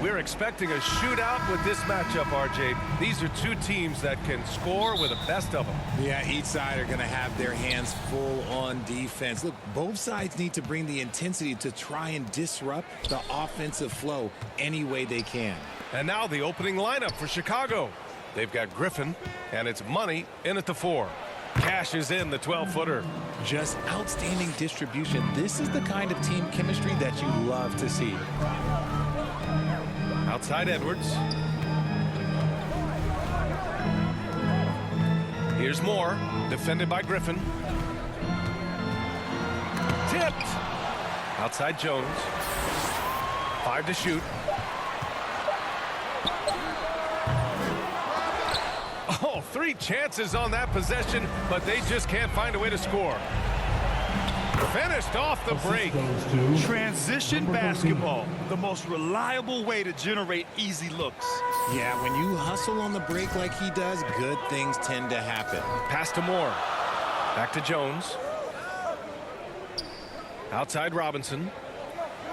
We're expecting a shootout with this matchup, RJ. These are two teams that can score with the best of them. Yeah, each side are going to have their hands full on defense. Look, both sides need to bring the intensity to try and disrupt the offensive flow any way they can. And now the opening lineup for Chicago. They've got Griffin, and it's Money in at the 4. Cash is in the 12-footer. Just outstanding distribution. This is the kind of team chemistry that you love to see. Outside Edwards. Here's Moore, defended by Griffin. Tipped. Outside Jones. 5 to shoot. Oh, 3 chances on that possession, but they just can't find a way to score. Finished off the break. Transition basketball, the most reliable way to generate easy looks. Yeah, when you hustle on the break like he does, good things tend to happen. Pass to Moore. Back to Jones. Outside Robinson.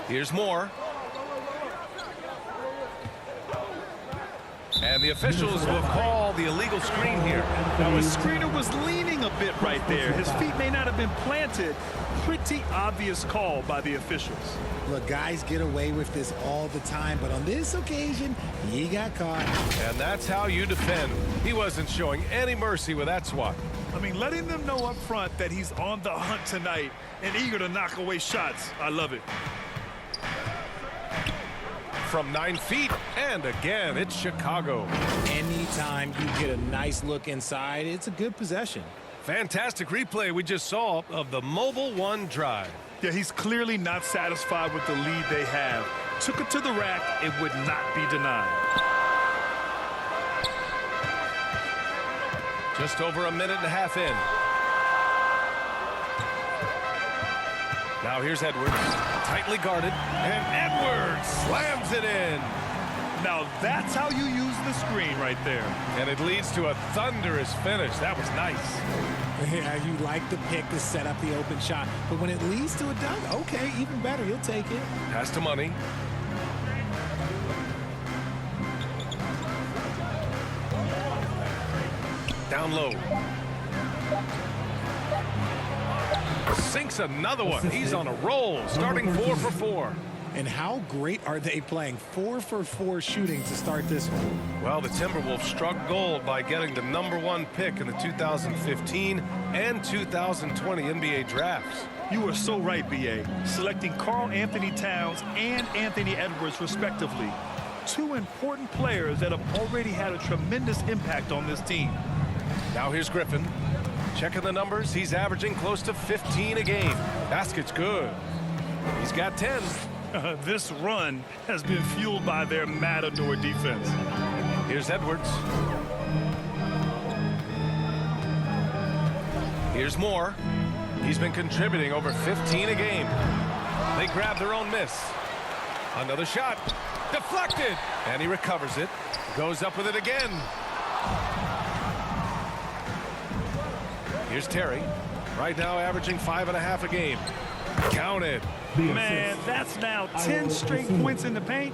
Here's Moore. And the officials will call the illegal screen here. Now, the screener was leaning a bit right there. His feet may not have been planted. Pretty obvious call by the officials. Look, guys get away with this all the time, but on this occasion, he got caught. And that's how you defend. He wasn't showing any mercy with that swat. I mean, letting them know up front that he's on the hunt tonight and eager to knock away shots. I love it. From 9 feet, and again, it's Chicago. Anytime you get a nice look inside, it's a good possession. Fantastic replay we just saw of the Mobile One drive. Yeah, he's clearly not satisfied with the lead they have. Took it to the rack. It would not be denied. Just over a minute and a half in. Now here's Edwards, tightly guarded, and Edwards slams it in. Now that's how you use the screen right there. And it leads to a thunderous finish. That was nice. Yeah, you like the pick to set up the open shot, but when it leads to a dunk, okay, even better, you'll take it. Pass to Money. Down low. Sinks another one. He's on a roll, starting 4 for 4. And how great are they playing 4 for 4 shooting to start this one? Well, the Timberwolves struck gold by getting the #1 pick in the 2015 and 2020 NBA drafts. You are so right, B.A. Selecting Karl Anthony Towns and Anthony Edwards, respectively. 2 important players that have already had a tremendous impact on this team. Now here's Griffin. Checking the numbers, he's averaging close to 15 a game. Basket's good. He's got 10. This run has been fueled by their Matador defense. Here's Edwards. Here's Moore. He's been contributing over 15 a game. They grab their own miss. Another shot. Deflected. And he recovers it. Goes up with it again. Here's Terry. Right now averaging 5.5 a game. Counted. Man, that's now 10 straight points in the paint.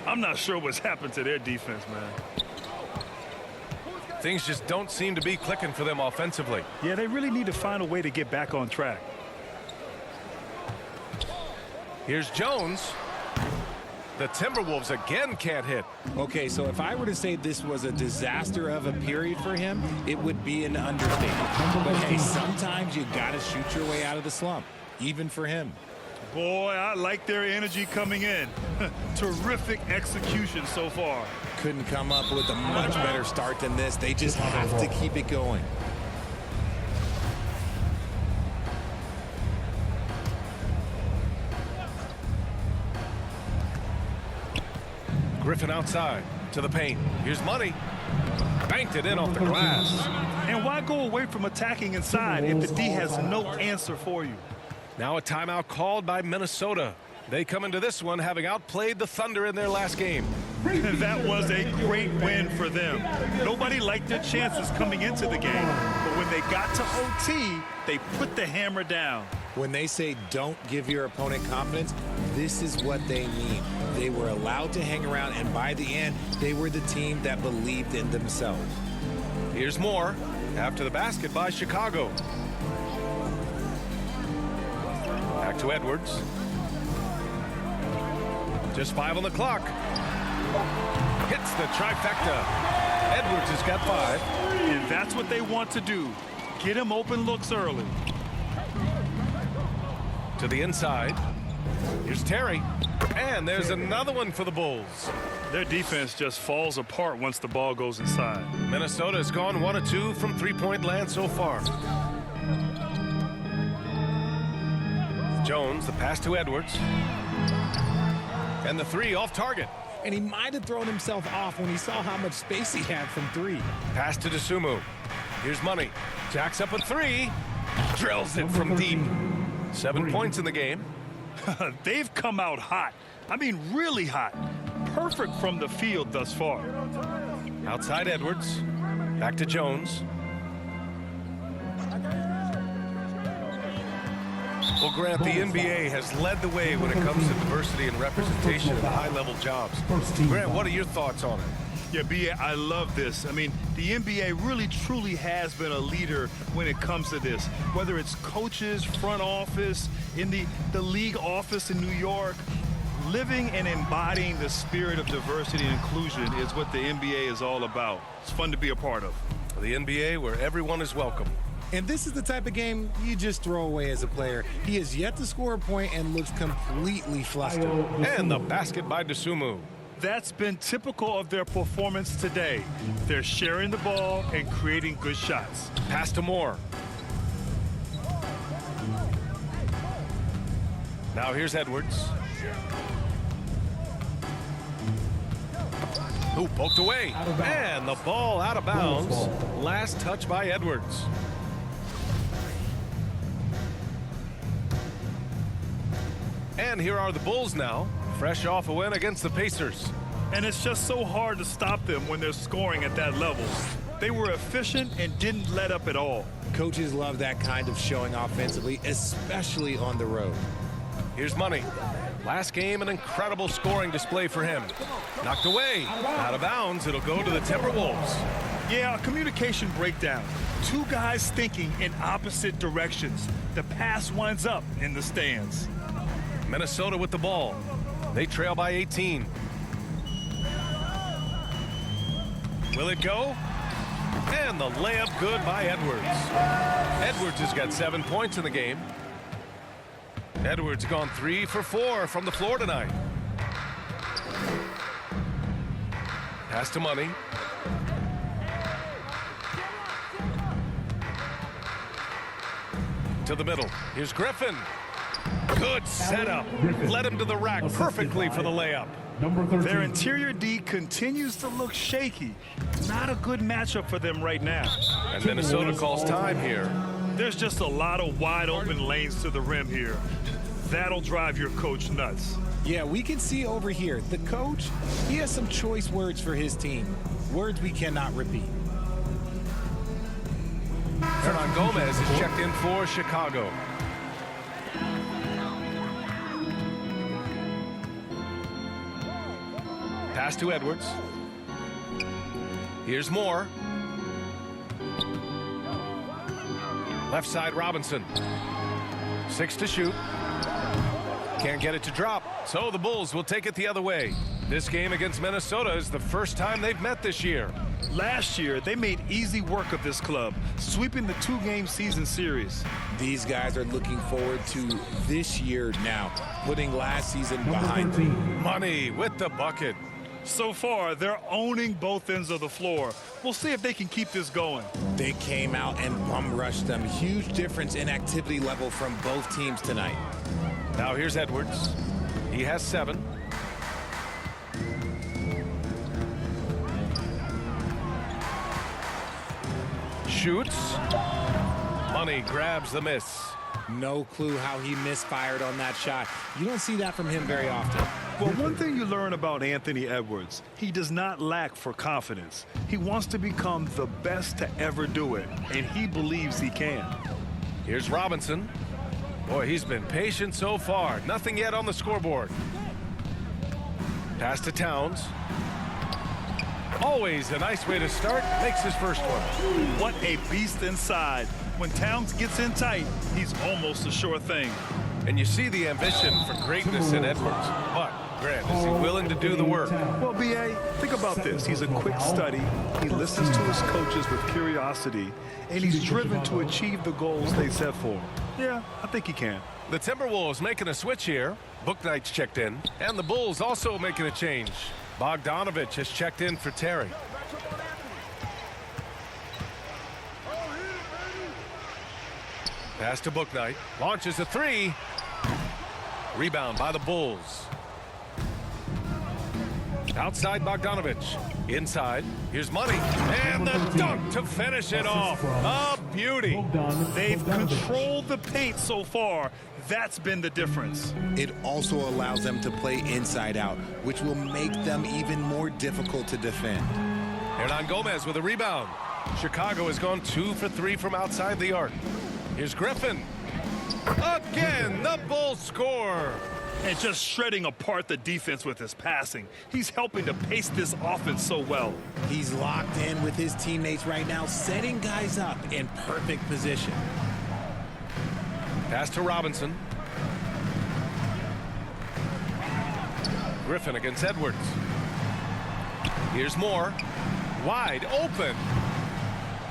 I'm not sure what's happened to their defense, man. Things just don't seem to be clicking for them offensively. Yeah, they really need to find a way to get back on track. Here's Jones. The Timberwolves again can't hit. Okay, so if I were to say this was a disaster of a period for him, it would be an understatement. But hey, sometimes you got to shoot your way out of the slump, even for him. Boy, I like their energy coming in. Terrific execution so far. Couldn't come up with a much better start than this. They just have to keep it going. Griffin outside to the paint. Here's Money. Banked it in off the glass. And why go away from attacking inside if the D has no answer for you? Now a timeout called by Minnesota. They come into this one having outplayed the Thunder in their last game. That was a great win for them. Nobody liked their chances coming into the game. But when they got to OT, they put the hammer down. When they say don't give your opponent confidence, this is what they mean. They were allowed to hang around, and by the end, they were the team that believed in themselves. Here's more after the basket by Chicago. Back to Edwards. Just 5 on the clock. Hits the trifecta. Edwards has got 5. And that's what they want to do. Get him open looks early. To the inside. Here's Terry. And there's another one for the Bulls. Their defense just falls apart once the ball goes inside. Minnesota has gone 1 of 2 from three-point land so far. Jones, the pass to Edwards. And the 3 off target. And he might have thrown himself off when he saw how much space he had from 3. Pass to Dosunmu. Here's Money. Jacks up a 3. Drills it from deep. 7 points in the game. They've come out hot. I mean, really hot. Perfect from the field thus far. Outside Edwards. Back to Jones. Well, Grant, the NBA has led the way when it comes to diversity and representation in high-level jobs. Grant, what are your thoughts on it? Yeah, B.A., I love this. I mean, the NBA really, truly has been a leader when it comes to this. Whether it's coaches, front office, in the league office in New York, living and embodying the spirit of diversity and inclusion is what the NBA is all about. It's fun to be a part of. The NBA where everyone is welcome. And this is the type of game you just throw away as a player. He has yet to score a point and looks completely flustered. And the basket by Dosunmu. That's been typical of their performance today. They're sharing the ball and creating good shots. Pass to Moore. Now here's Edwards. Who poked away. And the ball out of bounds. Last touch by Edwards. And here are the Bulls now, fresh off a win against the Pacers. And it's just so hard to stop them when they're scoring at that level. They were efficient and didn't let up at all. Coaches love that kind of showing offensively, especially on the road. Here's Money. Last game, an incredible scoring display for him. Knocked away. Out of bounds. It'll go to the Timberwolves. Yeah, a communication breakdown. 2 guys thinking in opposite directions. The pass winds up in the stands. Minnesota with the ball. They trail by 18. Will it go? And the layup good by Edwards. Edwards has got 7 points in the game. Edwards gone 3 for 4 from the floor tonight. Pass to Money. To the middle. Here's Griffin. Good setup. Led him to the rack perfectly for the layup. Their interior D continues to look shaky. Not a good matchup for them right now. And Minnesota calls time here. There's just a lot of wide open lanes to the rim here. That'll drive your coach nuts. Yeah, we can see over here, the coach, he has some choice words for his team. Words we cannot repeat. Hernan Gomez is checked in for Chicago. Pass to Edwards. Here's Moore. Left side Robinson. 6 to shoot. Can't get it to drop. So the Bulls will take it the other way. This game against Minnesota is the first time they've met this year. Last year, they made easy work of this club, sweeping the 2-game season series. These guys are looking forward to this year now, putting last season behind them. Money with the bucket. So far, they're owning both ends of the floor. We'll see if they can keep this going. They came out and bum rushed them. Huge difference in activity level from both teams tonight. Now here's Edwards. He has 7. Shoots. Money grabs the miss. No clue how he misfired on that shot. You don't see that from him very often. Well, one thing you learn about Anthony Edwards, he does not lack for confidence. He wants to become the best to ever do it, and he believes he can. Here's Robinson. Boy, he's been patient so far. Nothing yet on the scoreboard. Pass to Towns. Always a nice way to start. Makes his first one. What a beast inside. When Towns gets in tight, he's almost a sure thing. And you see the ambition for greatness in Edwards. But, Grant, is he willing to do the work? Well, B.A., think about this. He's a quick study. He listens to his coaches with curiosity, and he's driven to achieve the goals they set for him. Yeah, I think he can. The Timberwolves making a switch here. Bouknight's checked in. And the Bulls also making a change. Bogdanovich has checked in for Terry. Pass to Bouknight. Launches a three. Rebound by the Bulls. Outside Bogdanovich. Inside. Here's Money. And the dunk to finish it off. A beauty. They've controlled the paint so far. That's been the difference. It also allows them to play inside out, which will make them even more difficult to defend. Hernan Gomez with a rebound. Chicago has gone 2 for 3 from outside the arc. Here's Griffin. Again, the Bulls score. And just shredding apart the defense with his passing. He's helping to pace this offense so well. He's locked in with his teammates right now, setting guys up in perfect position. Pass to Robinson. Griffin against Edwards. Here's Moore. Wide open.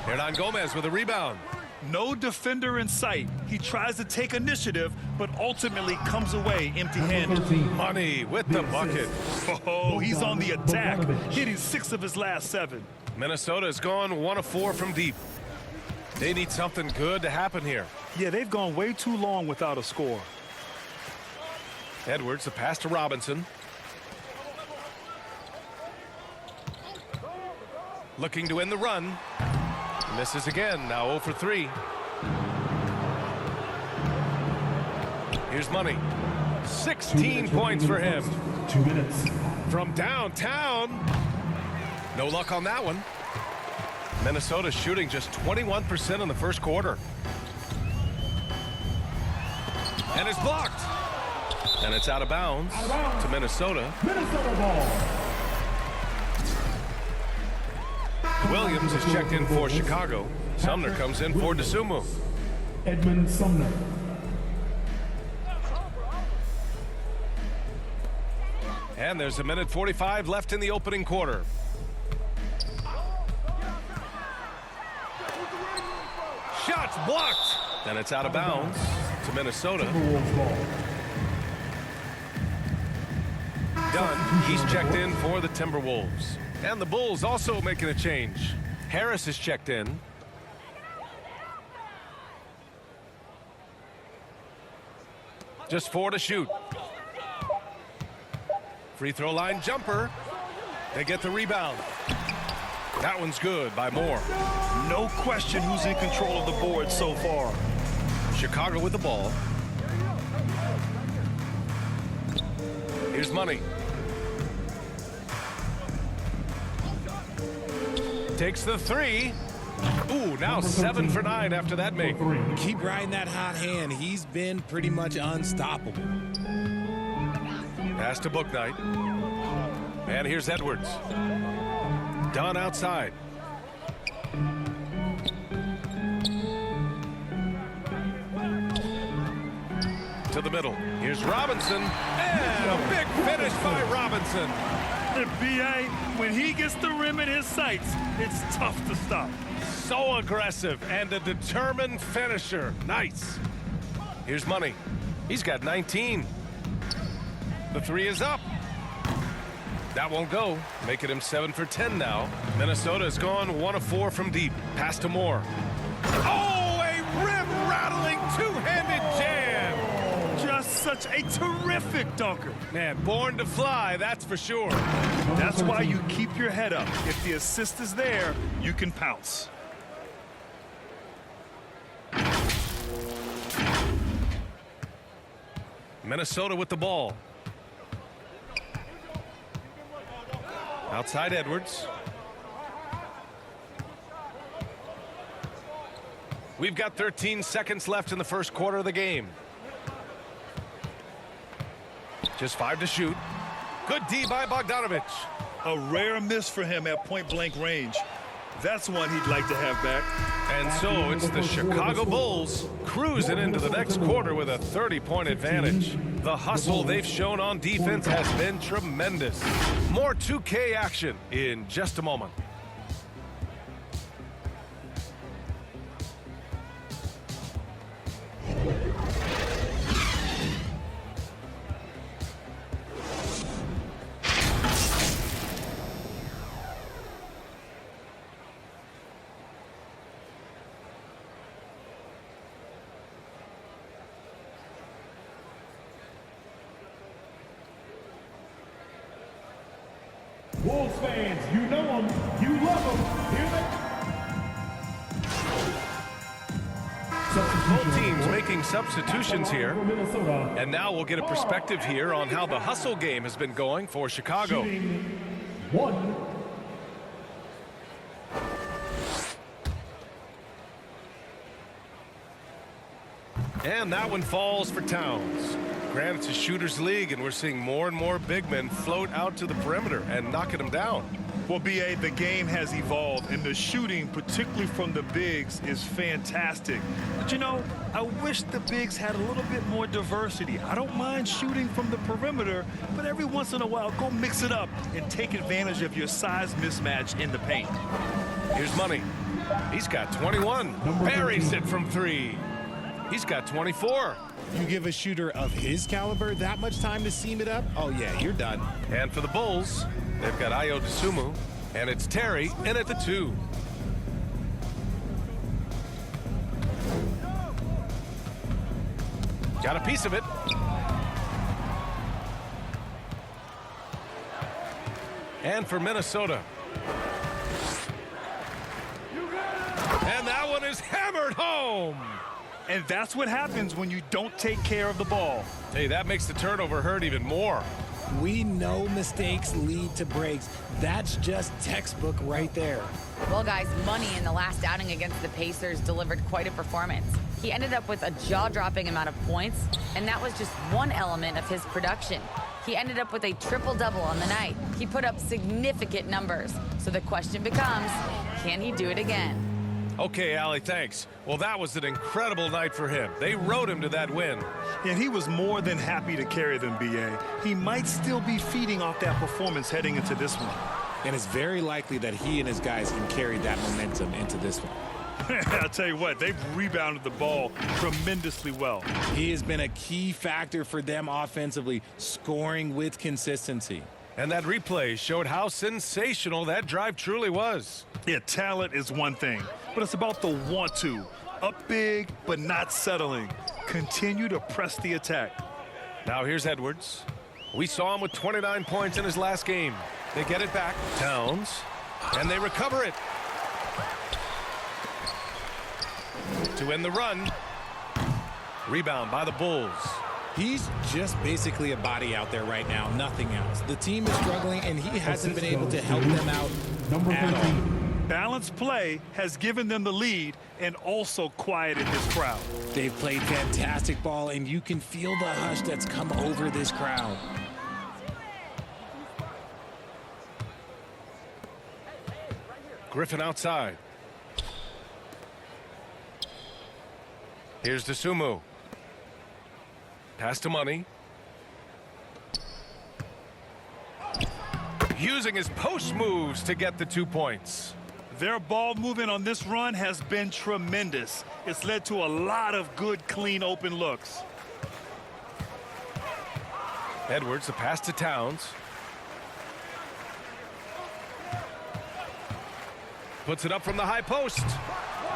Hernan Gomez with a rebound. No defender in sight. He tries to take initiative, but ultimately comes away empty-handed. Money with the bucket. Oh, he's on the attack, hitting 6 of his last 7. Minnesota has gone 1 of 4 from deep. They need something good to happen here. Yeah, they've gone way too long without a score. Edwards, the pass to Robinson. Looking to end the run. Misses again, now 0 for 3. Here's Money. 16 points for him. 2 minutes. From downtown. No luck on that one. Minnesota shooting just 21% in the first quarter. And it's blocked. And it's out of bounds to Minnesota. Minnesota ball. Williams is checked in for Chicago. Sumner comes in for DeSumo. Edmund Sumner. And there's 1:45 left in the opening quarter. Shots blocked. And it's out of bounds to Minnesota. Timberwolves ball. Dunn, he's checked in for the Timberwolves. And the Bulls also making a change. Harris is checked in. Just 4 to shoot. Free throw line jumper. They get the rebound. That one's good by Moore. No question who's in control of the board so far. Chicago with the ball. Here's Money. Takes the 3. Ooh, now 7 for 9 after that make. Keep riding that hot hand. He's been pretty much unstoppable. Pass to Bouknight. And here's Edwards. Dunn outside. To the middle. Here's Robinson. And a big finish by Robinson. And B.A., when he gets the rim in his sights, it's tough to stop. So aggressive and a determined finisher. Nice. Here's Money. He's got 19. The 3 is up. That won't go. Making him 7 for 10 now. Minnesota has gone 1 of 4 from deep. Pass to Moore. Oh, a rim-rattling two-handed jam. Just such a terrific dunker. Man, born to fly, that's for sure. That's why you keep your head up. If the assist is there, you can pounce. Minnesota with the ball. Outside Edwards. We've got 13 seconds left in the first quarter of the game. Just 5 to shoot. Good D by Bogdanovich. A rare miss for him at point-blank range. That's one he'd like to have back. And so it's the Chicago Bulls cruising into the next quarter with a 30-point advantage. The hustle they've shown on defense has been tremendous. More 2K action in just a moment. Bulls fans, you know them, you love them. Here they Both teams making substitutions here. for Minnesota. And now we'll get a perspective here on how the hustle game has been going for Chicago. Shooting 1. And that one falls for Towns. Granted, it's a shooter's league, and we're seeing more and more big men float out to the perimeter and knocking them down. Well, B.A., the game has evolved, and the shooting, particularly from the bigs, is fantastic. But, you know, I wish the bigs had a little bit more diversity. I don't mind shooting from the perimeter, but every once in a while, go mix it up and take advantage of your size mismatch in the paint. Here's Money. He's got 21. Buries it from 3. He's got 24. You give a shooter of his caliber that much time to seam it up, oh yeah, you're done. And for the Bulls, they've got Ayo Dosunmu, and it's Terry in at the 2. Got a piece of it. And for Minnesota. And that one is hammered home. And that's what happens when you don't take care of the ball. Hey, that makes the turnover hurt even more. We know mistakes lead to breaks. That's just textbook right there. Well, guys, Money in the last outing against the Pacers delivered quite a performance. He ended up with a jaw-dropping amount of points, and that was just one element of his production. He ended up with a triple-double on the night. He put up significant numbers. So the question becomes, can he do it again? Okay, Allie, thanks. Well, that was an incredible night for him. They rode him to that win. And he was more than happy to carry them, B.A. He might still be feeding off that performance heading into this one. And it's very likely that he and his guys can carry that momentum into this one. I'll tell you what, they've rebounded the ball tremendously well. He has been a key factor for them offensively, scoring with consistency. And that replay showed how sensational that drive truly was. Yeah, talent is one thing, but it's about the want to. Up big, but not settling. Continue to press the attack. Now here's Edwards. We saw him with 29 points in his last game. They get it back. Towns. And they recover it. To end the run. Rebound by the Bulls. He's just basically a body out there right now, nothing else. The team is struggling, and he hasn't been able to help them out Number at 13. all. Balanced play has given them the lead and also quieted this crowd. They've played fantastic ball, and you can feel the hush that's come over this crowd. Griffin outside. Here's Dosunmu. Pass to Money. Using his post moves to get the 2 points. Their ball movement on this run has been tremendous. It's led to a lot of good, clean, open looks. Edwards, the pass to Towns. Puts it up from the high post.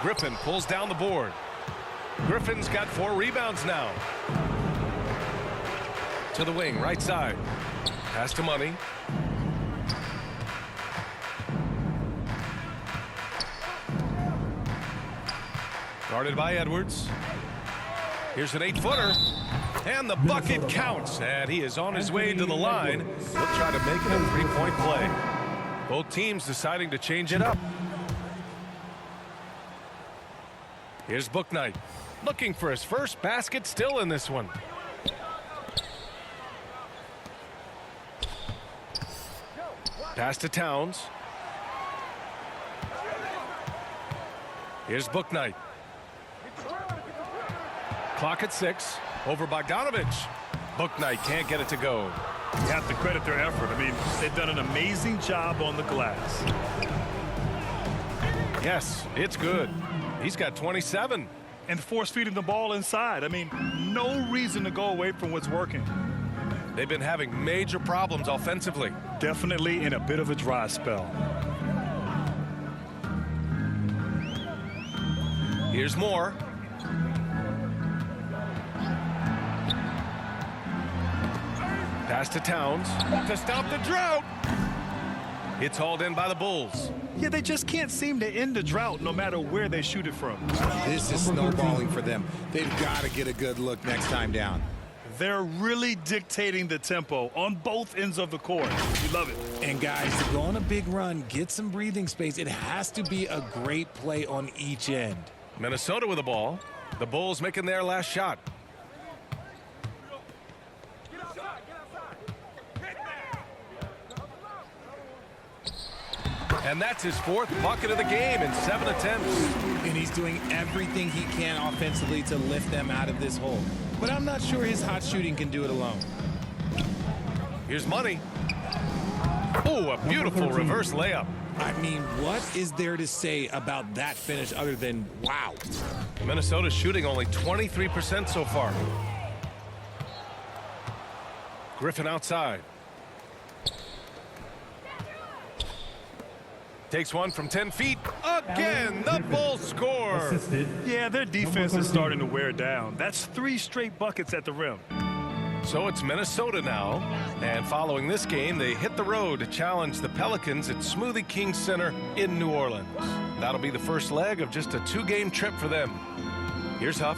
Griffin pulls down the board. Griffin's got 4 rebounds now. To the wing, right side. Pass to Money. Guarded by Edwards. Here's an 8-footer. And the bucket counts. And he is on his way to the line. He'll try to make it a 3-point play. Both teams deciding to change it up. Here's Bouknight. Looking for his first basket still in this one. Pass to Towns. Here's Bouknight. Clock at 6. Over Bogdanovich. Bouknight can't get it to go. You have to credit their effort. I mean, they've done an amazing job on the glass. Yes, it's good. He's got 27. And force-feeding the ball inside. I mean, no reason to go away from what's working. They've been having major problems offensively. Definitely in a bit of a dry spell. Here's Moore. Pass to Towns to stop the drought. It's hauled in by the Bulls. Yeah, they just can't seem to end the drought no matter where they shoot it from. This is snowballing for them. They've got to get a good look next time down. They're really dictating the tempo on both ends of the court. You love it. And guys, to go on a big run, get some breathing space, it has to be a great play on each end. Minnesota with the ball. The Bulls making their last shot. And that's his 4th bucket of the game in 7 attempts. And he's doing everything he can offensively to lift them out of this hole. But I'm not sure his hot shooting can do it alone. Here's Money. Oh, a beautiful reverse layup. I mean, what is there to say about that finish other than wow? Minnesota's shooting only 23% so far. Griffin outside. Takes one from 10 feet. Again, the Bulls score. Yeah, their defense is starting to wear down. That's 3 straight buckets at the rim. So it's Minnesota now. And following this game, they hit the road to challenge the Pelicans at Smoothie King Center in New Orleans. That'll be the first leg of just a 2-game trip for them. Here's Huff.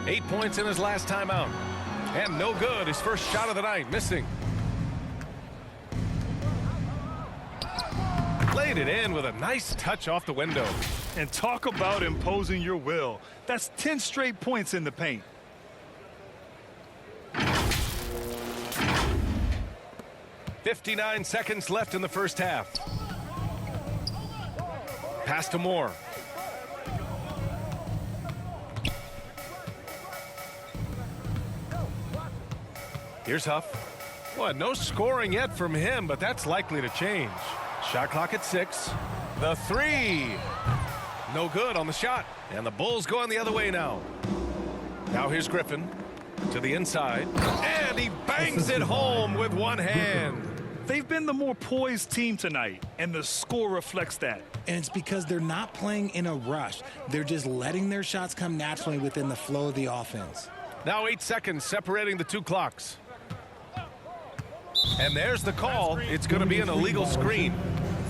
8 points in his last time out. And no good. His first shot of the night, missing. Laid it in with a nice touch off the window. And talk about imposing your will. That's 10 straight points in the paint. .59 seconds left in the first half. Pass to Moore. Here's Huff. Well, no scoring yet from him, but that's likely to change. Shot clock at 6. The 3. No good on the shot. And the Bulls going the other way now. Now here's Griffin to the inside. And he bangs it home with one hand. They've been the more poised team tonight, and the score reflects that. And it's because they're not playing in a rush. They're just letting their shots come naturally within the flow of the offense. Now 8 seconds separating the 2 clocks. And there's the call. It's going to be an illegal screen.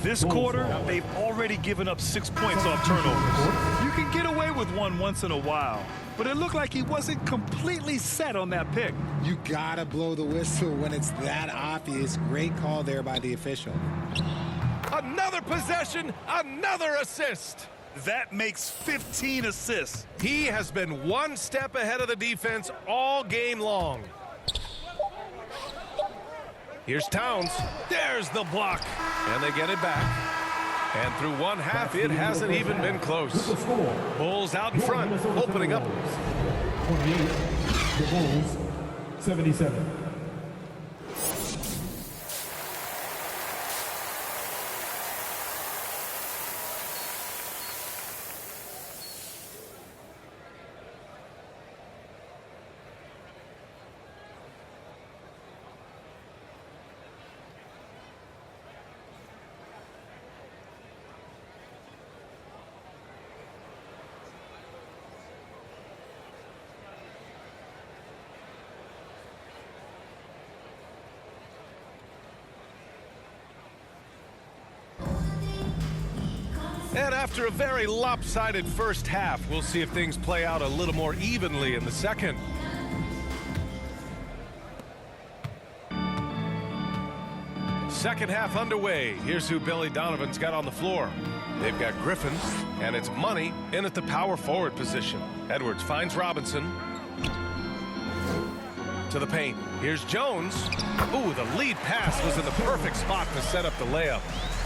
This quarter, they've already given up 6 points off turnovers. You can get away with one once in a while, but it looked like he wasn't completely set on that pick. You gotta blow the whistle when it's that obvious. Great call there by the official. Another possession, another assist. That makes 15 assists. He has been one step ahead of the defense all game long. Here's Towns. There's the block. And they get it back. And through one half, it hasn't even been close. Bulls out in front, opening up. 28, the Bulls, 77. And after a very lopsided first half, we'll see if things play out a little more evenly in the second. Second half underway. Here's who Billy Donovan's got on the floor. They've got Griffin, and it's Money in at the power forward position. Edwards finds Robinson. To the paint. Here's Jones. Ooh, the lead pass was in the perfect spot to set up the layup.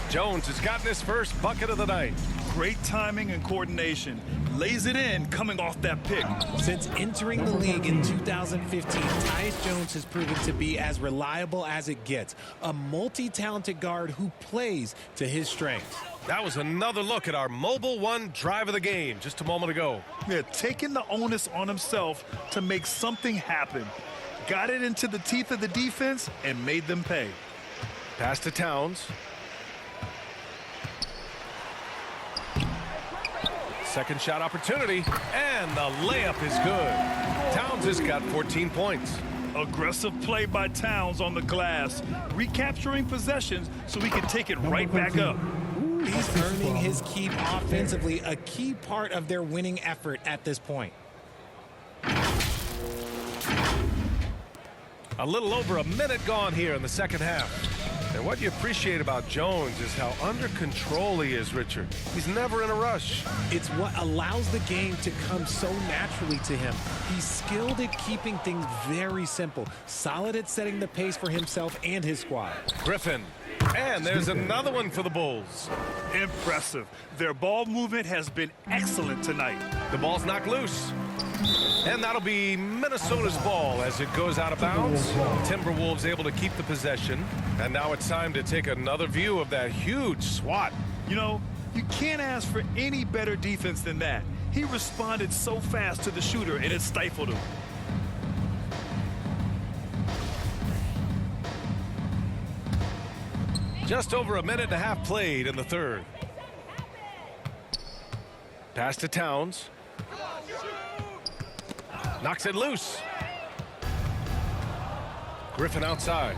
Jones has gotten his first bucket of the night. Great timing and coordination. Lays it in coming off that pick. Since entering the league in 2015, Tyus Jones has proven to be as reliable as it gets. A multi-talented guard who plays to his strengths. That was another look at our Mobile One drive of the game just a moment ago. Yeah, taking the onus on himself to make something happen. Got it into the teeth of the defense and made them pay. Pass to Towns. Second shot opportunity, and the layup is good. Towns has got 14 points. Aggressive play by Towns on the glass, recapturing possessions so he can take it right back up. He's earning his keep offensively, a key part of their winning effort at this point. A little over a minute gone here in the second half. And what you appreciate about Jones is how under control he is, Richard. He's never in a rush. It's what allows the game to come so naturally to him. He's skilled at keeping things very simple, solid at setting the pace for himself and his squad. Griffin. And there's another one for the Bulls. Impressive. Their ball movement has been excellent tonight. The ball's knocked loose. And that'll be Minnesota's ball as it goes out of bounds. Timberwolves able to keep the possession. And now it's time to take another view of that huge swat. You know, you can't ask for any better defense than that. He responded so fast to the shooter, and it stifled him. Just over a minute and a half played in the third. Pass to Towns. Knocks it loose. Griffin outside.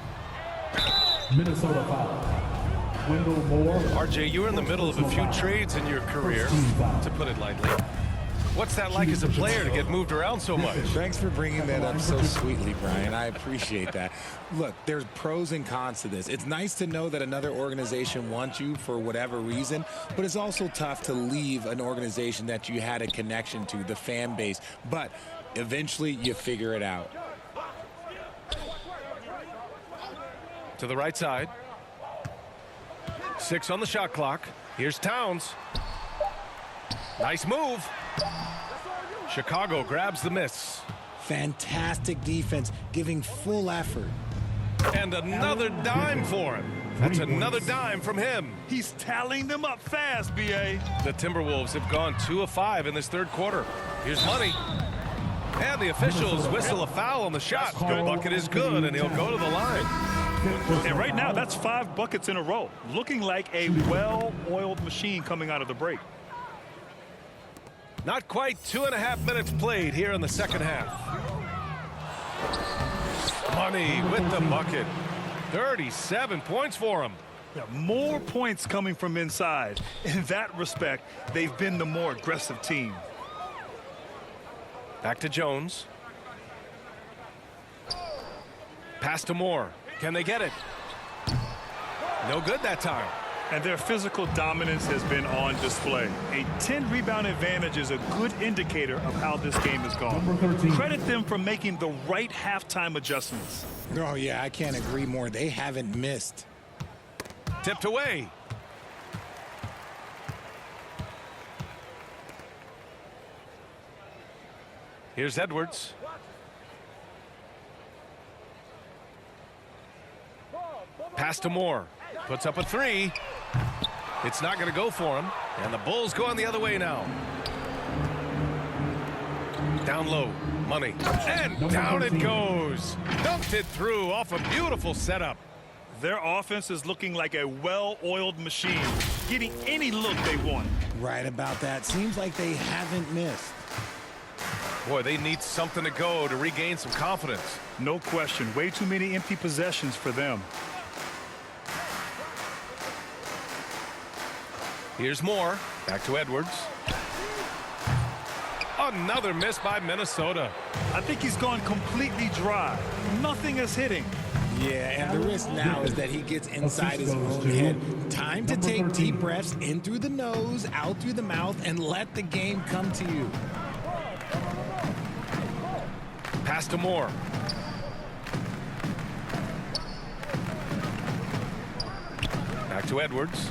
Minnesota foul. Wendell Moore. RJ, you were in the middle of a few trades in your career, to put it lightly. What's that like as a player to get moved around so much? Thanks for bringing that up so sweetly, Brian. I appreciate that. Look, there's pros and cons to this. It's nice to know that another organization wants you for whatever reason, but it's also tough to leave an organization that you had a connection to, the fan base. But eventually you figure it out. To the right side. 6 on the shot clock. Here's Towns. Nice move. Chicago grabs the miss. Fantastic defense, giving full effort. And another dime for him. That's another dime from him. He's tallying them up fast, B.A. The Timberwolves have gone 2 of 5 in this third quarter. Here's Money. And the officials whistle a foul on the shot. The bucket is good, and he'll go to the line. And right now, that's 5 buckets in a row. Looking like a well-oiled machine coming out of the break. Not quite 2.5 minutes played here in the second half. Money with the bucket. 37 points for him. Yeah, more points coming from inside. In that respect, they've been the more aggressive team. Back to Jones. Pass to Moore. Can they get it? No good that time. And their physical dominance has been on display. A 10-rebound advantage is a good indicator of how this game has gone. Credit them for making the right halftime adjustments. Oh, yeah, I can't agree more. They haven't missed. Tipped away. Here's Edwards. Pass to Moore. Puts up a 3. It's not going to go for him. And the Bulls going the other way now. Down low. Money. And down it goes. Dumped it through off a beautiful setup. Their offense is looking like a well-oiled machine, getting any look they want. Right about that. Seems like they haven't missed. Boy, they need something to go to regain some confidence. No question. Way too many empty possessions for them. Here's Moore. Back to Edwards. Another miss by Minnesota. I think he's gone completely dry. Nothing is hitting. Yeah, and the risk now is that he gets inside his own head. Time to take deep breaths in through the nose, out through the mouth, and let the game come to you. Pass to Moore. to Edwards.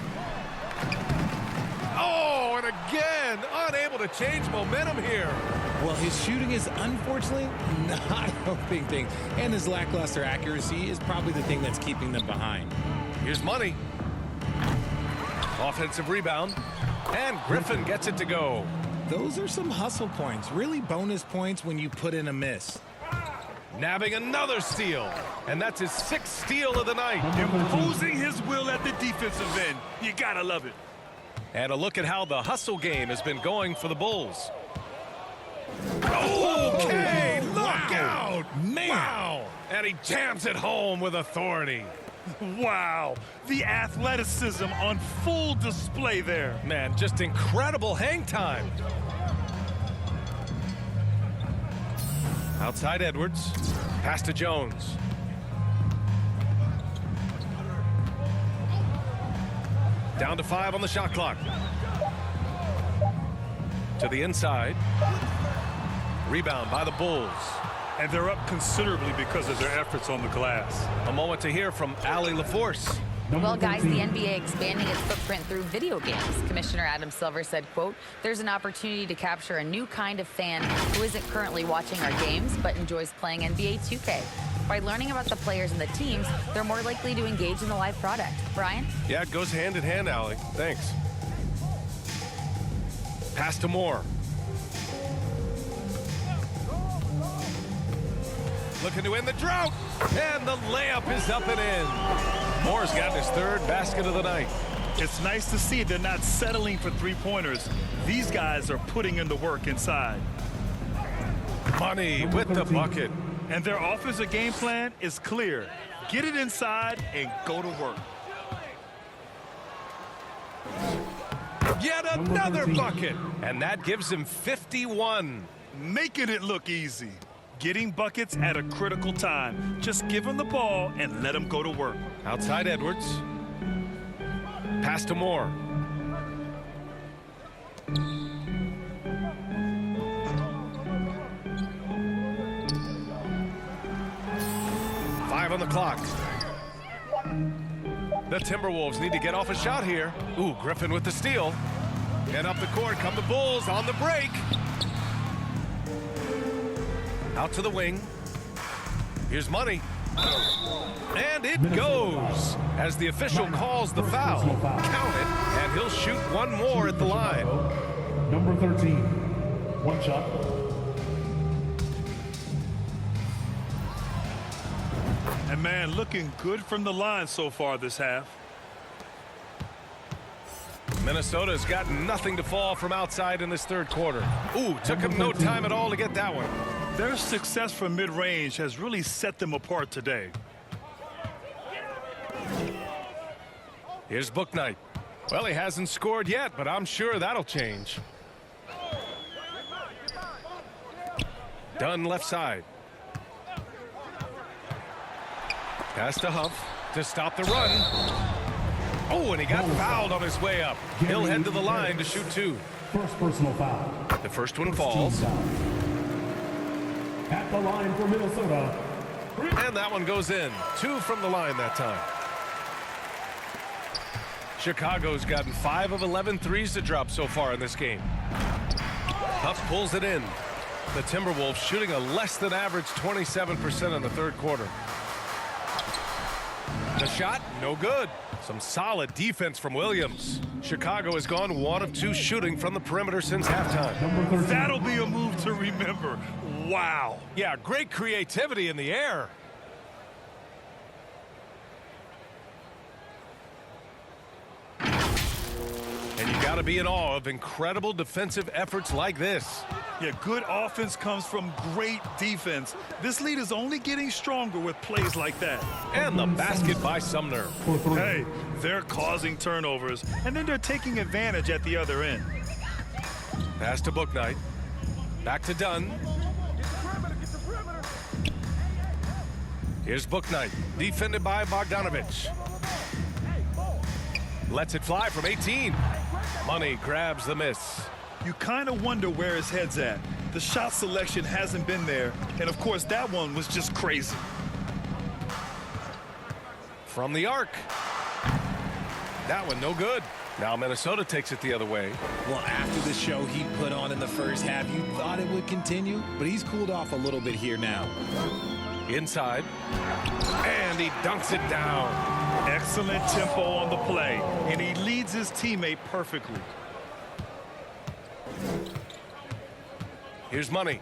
Oh, and again, unable to change momentum here. Well, his shooting is unfortunately not helping things, and his lackluster accuracy is probably the thing that's keeping them behind. Here's Money. Offensive rebound, and Griffin gets it to go. Those are some hustle points, really bonus points when you put in a miss. Nabbing another steal, and that's his 6th steal of the night. Imposing his will at the defensive end. You gotta love it. And a look at how the hustle game has been going for the Bulls. Okay, look out! Man. Wow! And he jams it home with authority. Wow, the athleticism on full display there. Man, just incredible hang time. Outside Edwards, pass to Jones. Down to 5 on the shot clock. To the inside. Rebound by the Bulls. And they're up considerably because of their efforts on the glass. A moment to hear from Allie LaForce. Well, guys, the NBA expanding its footprint through video games. Commissioner Adam Silver said, quote, "There's an opportunity to capture a new kind of fan who isn't currently watching our games but enjoys playing NBA 2K. By learning about the players and the teams, they're more likely to engage in the live product." Brian? Yeah, it goes hand in hand, Allie. Thanks. Pass to Moore. Looking to end the drought. And the layup is up and in. Moore's got his 3rd basket of the night. It's nice to see they're not settling for three-pointers. These guys are putting in the work inside. Money with the bucket. And their offensive game plan is clear. Get it inside and go to work. Yet another bucket. And that gives him 51. Making it look easy. Getting buckets at a critical time. Just give them the ball and let them go to work. Outside Edwards. Pass to Moore. Five on the clock. The Timberwolves need to get off a shot here. Ooh, Griffin with the steal. And up the court come the Bulls on the break. Out to the wing. Here's Money. And it goes as the official calls the foul. Count it, and he'll shoot one more at the line. Number 13, 1 shot. And man, looking good from the line so far this half. Minnesota's got nothing to fall from outside in this 3rd quarter. Ooh, took him no time at all to get that one. Their success from mid-range has really set them apart today. Here's Bouknight. Well, he hasn't scored yet, but I'm sure that'll change. Dunn left side. Pass to Huff to stop the run. Oh, and he got fouled on his way up. He'll head to the line to shoot 2. First personal foul. The first one falls. At the line for Minnesota. And that one goes in. 2 from the line that time. Chicago's gotten 5 of 11 threes to drop so far in this game. Huff pulls it in. The Timberwolves shooting a less than average 27% in the 3rd quarter. The shot, no good. Some solid defense from Williams. Chicago has gone 1 of 2 shooting from the perimeter since halftime. That'll be a move to remember. Wow. Yeah, great creativity in the air. And you got to be in awe of incredible defensive efforts like this. Yeah, good offense comes from great defense. This lead is only getting stronger with plays like that. And the basket by Sumner. Hey, they're causing turnovers, and then they're taking advantage at the other end. Pass to Bouknight. Back to Dunn. Here's Bouknight, defended by Bogdanovich. Lets it fly from 18. Money grabs the miss. You kind of wonder where his head's at. The shot selection hasn't been there, and of course that one was just crazy. From the arc. That one no good. Now Minnesota takes it the other way. Well, after the show he put on in the first half, you thought it would continue, but he's cooled off a little bit here now. Inside. And he dunks it down. Excellent tempo on the play, and he leads his teammate perfectly. Here's Money.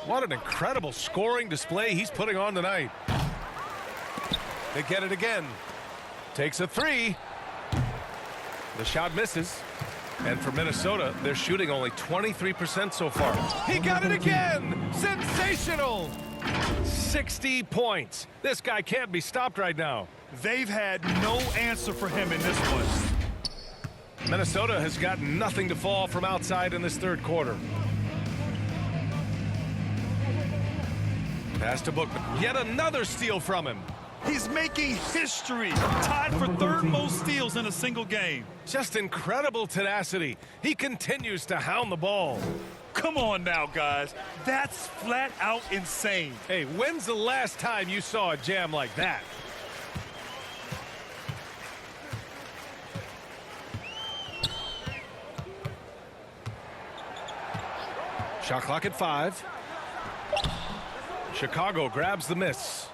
What an incredible scoring display he's putting on tonight. They get it again. Takes a three. The shot misses. And for Minnesota, they're shooting only 23% so far. He got it again! Sensational! 60 points. This guy can't be stopped right now. They've had no answer for him in this one. Minnesota has got nothing to fall from outside in this third quarter. Pass to Bookman. Yet another steal from him. He's making history, tied for third most steals in a single game. Just incredible tenacity. He continues to hound the ball. Come on now, guys. That's flat out insane. Hey, when's the last time you saw a jam like that? Shot clock at 5. Chicago grabs the miss.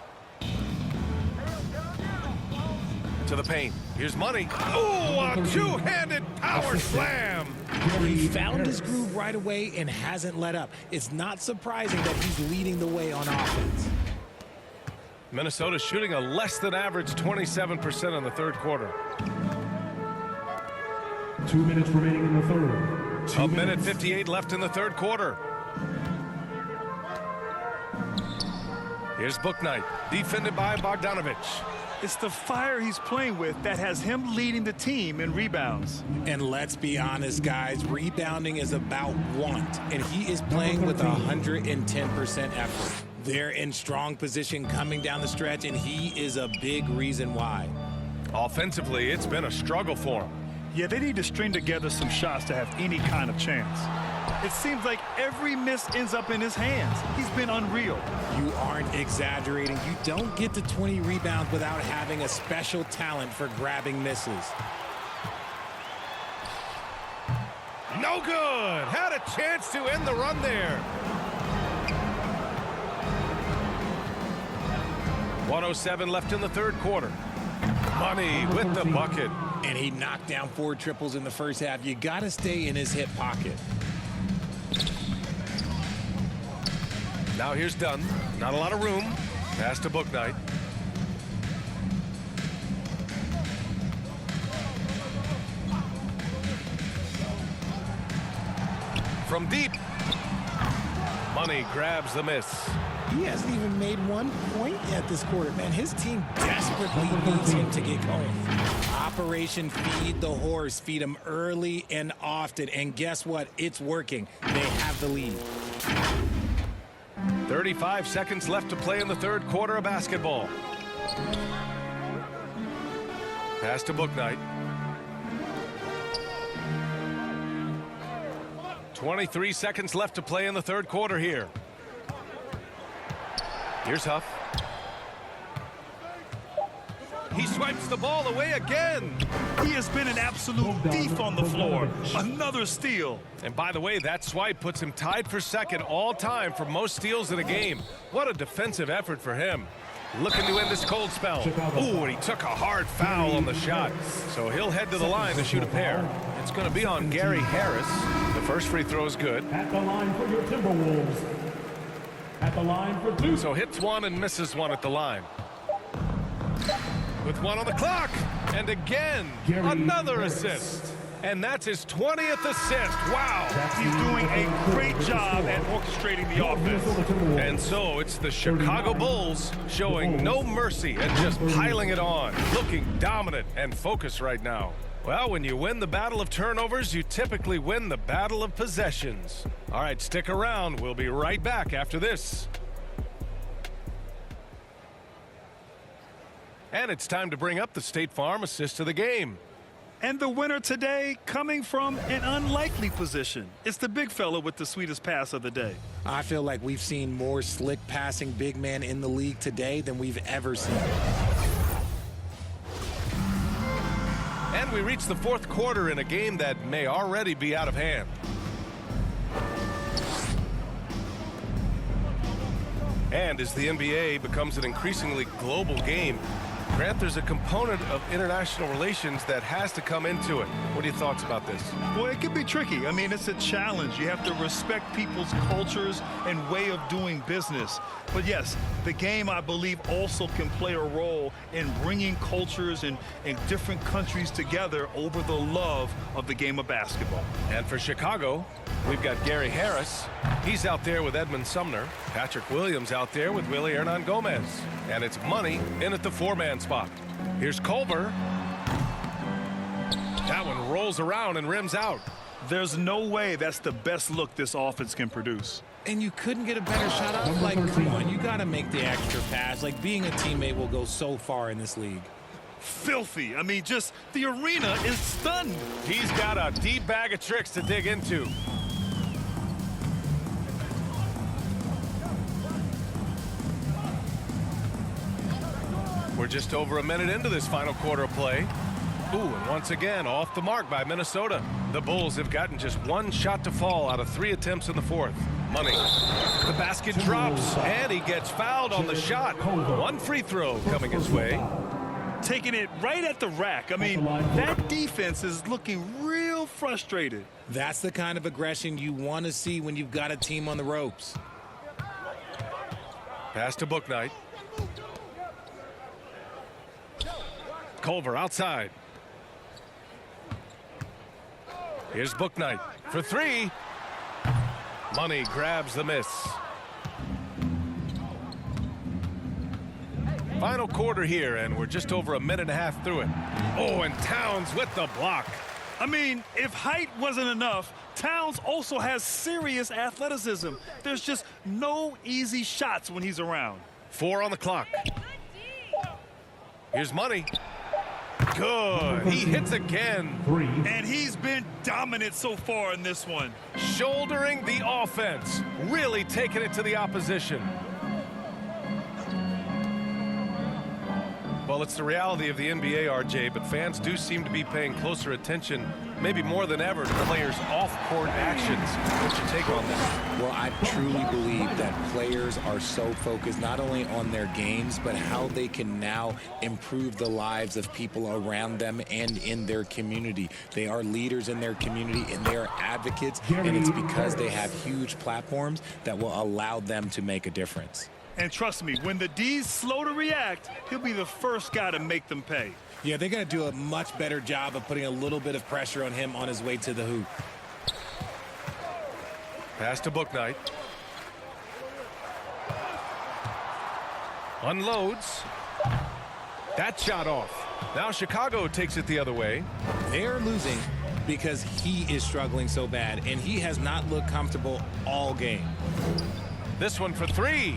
To the paint. Here's Money. Oh, a two-handed power slam. He found his groove right away and hasn't let up. It's not surprising that he's leading the way on offense. Minnesota shooting a less than average 27% in the third quarter. 2 minutes remaining in the third. A minute 58 left in the third quarter. Here's Bouknight, defended by Bogdanovic. It's the fire he's playing with that has him leading the team in rebounds. And let's be honest, guys, rebounding is about want, and he is playing with 110% effort. They're in strong position coming down the stretch, and he is a big reason why. Offensively, it's been a struggle for him. Yeah, they need to string together some shots to have any kind of chance. It seems like every miss ends up in his hands. He's been unreal. You aren't exaggerating. You don't get to 20 rebounds without having a special talent for grabbing misses. No good. Had a chance to end the run there. 1:07 left in the third quarter. Money with the bucket. And he knocked down 4 triples in the first half. You got to stay in his hip pocket. Now here's Dunn. Not a lot of room. Pass to Bouknight. From deep. Money grabs the miss. He hasn't even made 1 point yet this quarter, man. His team desperately needs him to get going. Operation Feed the Horse. Feed him early and often. And guess what? It's working. They have the lead. 35 seconds left to play in the third quarter of basketball. Pass to Bouknight. 23 seconds left to play in the third quarter here. Here's Huff. He swipes the ball away again. He has been an absolute thief on the floor. Another steal. And by the way, that swipe puts him tied for second all time for most steals in a game. What a defensive effort for him. Looking to end this cold spell. Ooh, and he took a hard foul on the shot. So he'll head to the line to shoot a pair. It's going to be on Gary Harris. The first free throw is good. At the line for your Timberwolves. At the line for Duke. So hits one and misses one at the line. With 1 on the clock. And again, another assist. And that's his 20th assist. Wow. He's doing a great job at orchestrating the offense. And so it's the Chicago Bulls showing no mercy and just piling it on. Looking dominant and focused right now. Well, when you win the battle of turnovers, you typically win the battle of possessions. All right, stick around. We'll be right back after this. And it's time to bring up the State Farm assist of the game. And the winner today coming from an unlikely position. It's the big fella with the sweetest pass of the day. I feel like we've seen more slick passing big men in the league today than we've ever seen. And we reach the fourth quarter in a game that may already be out of hand. And as the NBA becomes an increasingly global game, Grant, there's a component of international relations that has to come into it. What are your thoughts about this? Well, it can be tricky. I mean, it's a challenge. You have to respect people's cultures and way of doing business. But yes, the game, I believe, also can play a role in bringing cultures in different countries together over the love of the game of basketball. And for Chicago, we've got Gary Harris. He's out there with Edmund Sumner. Patrick Williams out there with Willie Hernan-Gomez. And it's Money in at the four-man spot. Here's Culver. That one rolls around and rims out. There's no way that's the best look this offense can produce. And you couldn't get a better shot up. Like, come on, you got to make the extra pass. Like, being a teammate will go so far in this league. Filthy. I mean, just the arena is stunned. He's got a deep bag of tricks to dig into. We're just over a minute into this final quarter of play. Ooh, and once again, off the mark by Minnesota. The Bulls have gotten just one shot to fall out of 3 attempts in the fourth. Money. The basket drops, and he gets fouled on the shot. One free throw coming his way. Taking it right at the rack. I mean, that defense is looking real frustrated. That's the kind of aggression you want to see when you've got a team on the ropes. Pass to Bouknight. Culver outside. Here's Bouknight for 3. Money grabs the miss. Final quarter here, and we're just over a minute and a half through it. Oh, and Towns with the block. I mean, if height wasn't enough, Towns also has serious athleticism. There's just no easy shots when he's around. 4 on the clock. Here's Money. Good. He hits again. And he's been dominant so far in this one. Shouldering the offense. Really taking it to the opposition. Well, it's the reality of the NBA, RJ, but fans do seem to be paying closer attention, maybe more than ever, to players' off-court actions. What's your take on that? Well, I truly believe that players are so focused not only on their games, but how they can now improve the lives of people around them and in their community. They are leaders in their community, and they are advocates, and it's because they have huge platforms that will allow them to make a difference. And trust me, when the D's slow to react, he'll be the first guy to make them pay. Yeah, they're going to do a much better job of putting a little bit of pressure on him on his way to the hoop. Pass to Bouknight. Unloads. That shot off. Now Chicago takes it the other way. They're losing because he is struggling so bad, and he has not looked comfortable all game. This one for 3.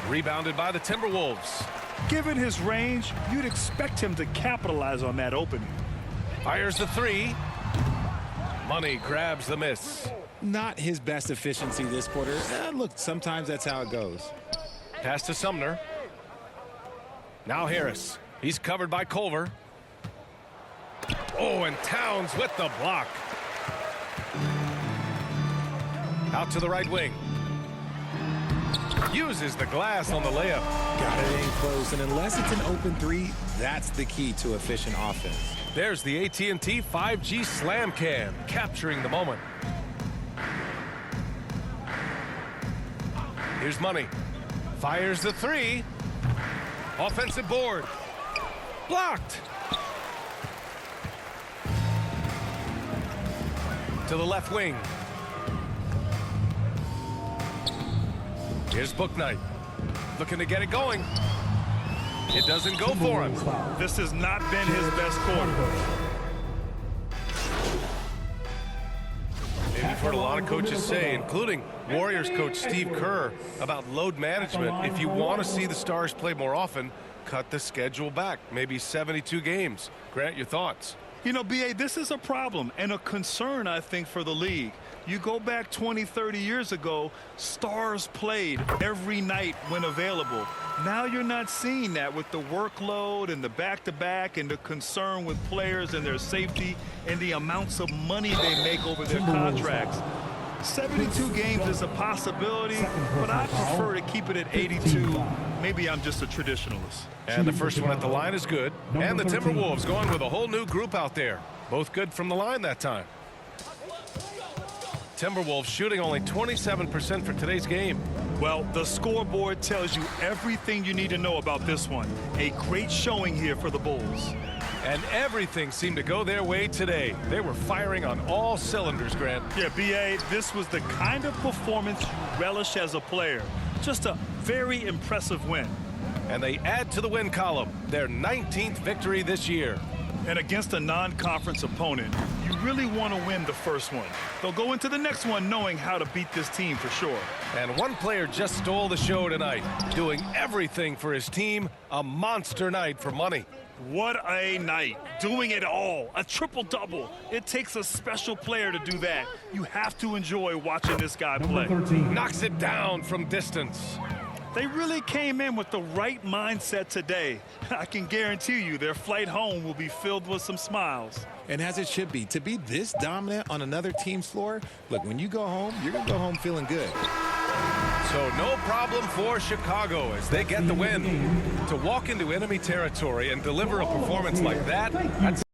Rebounded by the Timberwolves. Given his range, you'd expect him to capitalize on that opening. Fires the 3. Money grabs the miss. Not his best efficiency this quarter. Look, sometimes that's how it goes. Pass to Sumner. Now Harris. He's covered by Culver. Oh, and Towns with the block. Out to the right wing. Uses the glass on the layup. Got it in close, and unless it's an open 3, that's the key to efficient offense. There's the AT&T 5G Slam Cam, capturing the moment. Here's Money. Fires the 3. Offensive board. Blocked. To the left wing. Here's Bouknight. Looking to get it going. It doesn't go for him. This has not been his best quarter. Maybe you've heard a lot of coaches say, including Warriors coach Steve Kerr, about load management. If you want to see the Stars play more often, cut the schedule back. Maybe 72 games. Grant, your thoughts? You know, B.A., this is a problem and a concern, I think, for the league. You go back 20, 30 years ago, Stars played every night when available. Now you're not seeing that with the workload and the back-to-back and the concern with players and their safety and the amounts of money they make over their contracts. 72 games is a possibility, but I prefer to keep it at 82. Maybe I'm just a traditionalist. And the first one at the line is good. And the Timberwolves going with a whole new group out there. Both good from the line that time. Timberwolves shooting only 27% for today's game. Well, the scoreboard tells you everything you need to know about this one. A great showing here for the Bulls. And everything seemed to go their way today. They were firing on all cylinders, Grant. Yeah, B.A., this was the kind of performance you relish as a player. Just a very impressive win. And they add to the win column, their 19th victory this year. And against a non-conference opponent, you really want to win the first one. They'll go into the next one knowing how to beat this team for sure. And one player just stole the show tonight, doing everything for his team. A monster night for money. What a night. Doing it all. A triple-double. It takes a special player to do that. You have to enjoy watching this guy play. Knocks it down from distance. They really came in with the right mindset today. I can guarantee you their flight home will be filled with some smiles. And as it should be, to be this dominant on another team's floor, look, when you go home, you're going to go home feeling good. So no problem for Chicago as they get the win. To walk into enemy territory and deliver a performance like that, that's